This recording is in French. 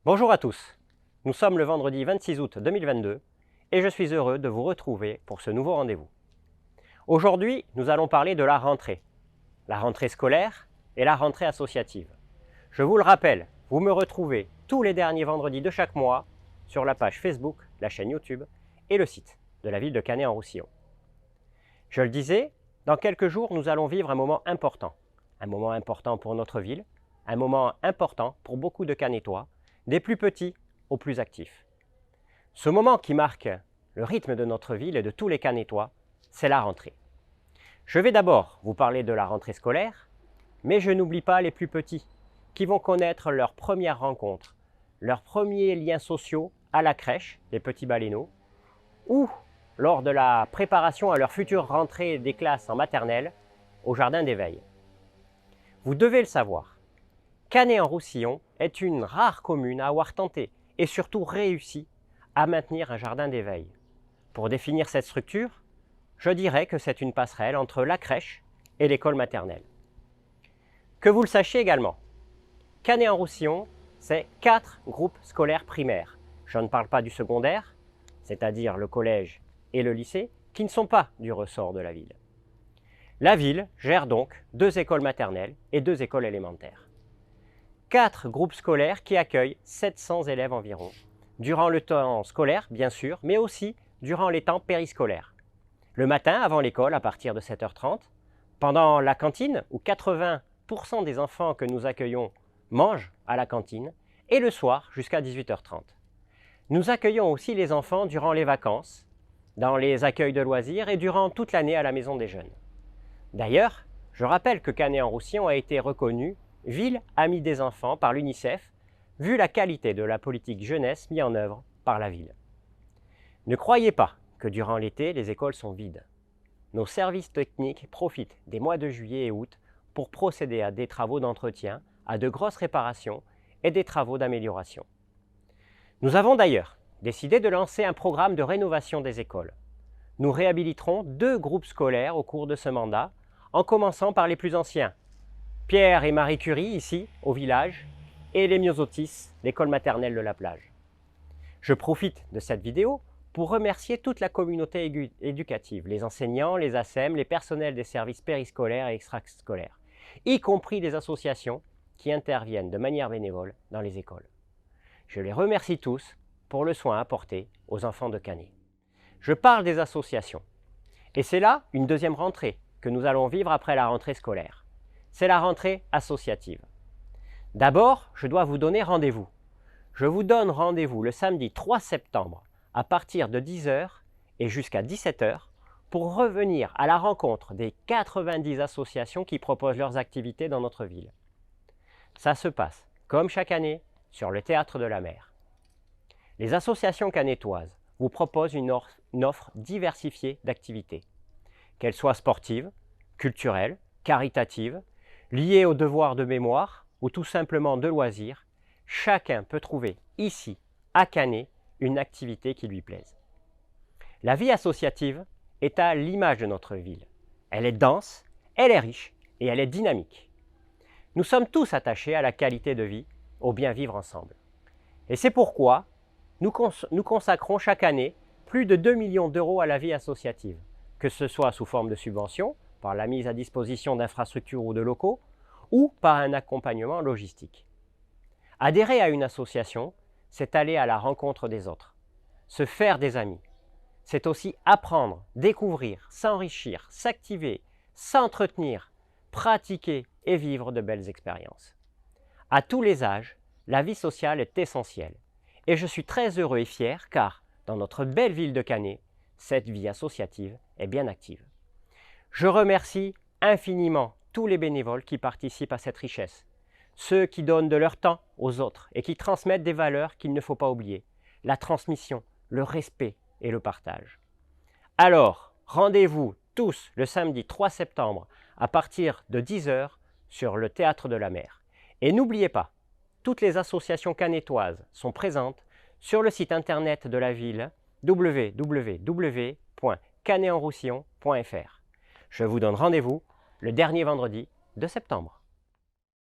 Bonjour à tous, nous sommes le vendredi 26 août 2022 et je suis heureux de vous retrouver pour ce nouveau rendez-vous. Aujourd'hui, nous allons parler de la rentrée scolaire et la rentrée associative. Je vous le rappelle, vous me retrouvez tous les derniers vendredis de chaque mois sur la page Facebook, la chaîne YouTube et le site de la ville de Canet-en-Roussillon. Je le disais, dans quelques jours, nous allons vivre un moment important pour notre ville, un moment important pour beaucoup de Canetois, des plus petits aux plus actifs. Ce moment qui marque le rythme de notre ville et de tous les Canetois, c'est la rentrée. Je vais d'abord vous parler de la rentrée scolaire, mais je n'oublie pas les plus petits, qui vont connaître leur première rencontre, leurs premiers liens sociaux à la crèche, les petits baleineaux, ou lors de la préparation à leur future rentrée des classes en maternelle, au jardin d'éveil. Vous devez le savoir, Canet-en-Roussillon est une rare commune à avoir tenté et surtout réussi à maintenir un jardin d'éveil. Pour définir cette structure, je dirais que c'est une passerelle entre la crèche et l'école maternelle. Que vous le sachiez également, Canet-en-Roussillon, c'est 4 groupes scolaires primaires. Je ne parle pas du secondaire, c'est-à-dire le collège et le lycée, qui ne sont pas du ressort de la ville. La ville gère donc 2 écoles maternelles et 2 écoles élémentaires. 4 groupes scolaires qui accueillent 700 élèves environ, durant le temps scolaire bien sûr, mais aussi durant les temps périscolaires. Le matin avant l'école à partir de 7h30, pendant la cantine où 80% des enfants que nous accueillons mangent à la cantine, et le soir jusqu'à 18h30. Nous accueillons aussi les enfants durant les vacances, dans les accueils de loisirs et durant toute l'année à la maison des jeunes. D'ailleurs, je rappelle que Canet-en-Roussillon a été reconnue ville amie des enfants par l'UNICEF, vu la qualité de la politique jeunesse mise en œuvre par la ville. Ne croyez pas que durant l'été, les écoles sont vides. Nos services techniques profitent des mois de juillet et août pour procéder à des travaux d'entretien, à de grosses réparations et des travaux d'amélioration. Nous avons d'ailleurs décidé de lancer un programme de rénovation des écoles. Nous réhabiliterons 2 groupes scolaires au cours de ce mandat, en commençant par les plus anciens, Pierre et Marie Curie, ici, au village, et les Myosotis, l'école maternelle de la plage. Je profite de cette vidéo pour remercier toute la communauté éducative, les enseignants, les ASEM, les personnels des services périscolaires et extrascolaires, y compris les associations qui interviennent de manière bénévole dans les écoles. Je les remercie tous pour le soin apporté aux enfants de Canet. Je parle des associations, et c'est là une deuxième rentrée que nous allons vivre après la rentrée scolaire. C'est la rentrée associative. D'abord, je dois vous donner rendez-vous. Je vous donne rendez-vous le samedi 3 septembre à partir de 10h et jusqu'à 17h pour revenir à la rencontre des 90 associations qui proposent leurs activités dans notre ville. Ça se passe, comme chaque année, sur le Théâtre de la Mer. Les associations canetoises vous proposent une offre diversifiée d'activités, qu'elles soient sportives, culturelles, caritatives, liées au devoir de mémoire ou tout simplement de loisirs, chacun peut trouver ici, à Canet, une activité qui lui plaise. La vie associative est à l'image de notre ville. Elle est dense, elle est riche et elle est dynamique. Nous sommes tous attachés à la qualité de vie, au bien vivre ensemble. Et c'est pourquoi nous consacrons chaque année plus de 2 millions d'euros à la vie associative, que ce soit sous forme de subventions, par la mise à disposition d'infrastructures ou de locaux, ou par un accompagnement logistique. Adhérer à une association, c'est aller à la rencontre des autres, se faire des amis. C'est aussi apprendre, découvrir, s'enrichir, s'activer, s'entretenir, pratiquer et vivre de belles expériences. À tous les âges, la vie sociale est essentielle. Et je suis très heureux et fier car, dans notre belle ville de Canet, cette vie associative est bien active. Je remercie infiniment tous les bénévoles qui participent à cette richesse, ceux qui donnent de leur temps aux autres et qui transmettent des valeurs qu'il ne faut pas oublier, la transmission, le respect et le partage. Alors, rendez-vous tous le samedi 3 septembre à partir de 10h sur le Théâtre de la Mer. Et n'oubliez pas, toutes les associations canetoises sont présentes sur le site internet de la ville www.canetenroussillon.fr. Je vous donne rendez-vous le dernier vendredi de septembre.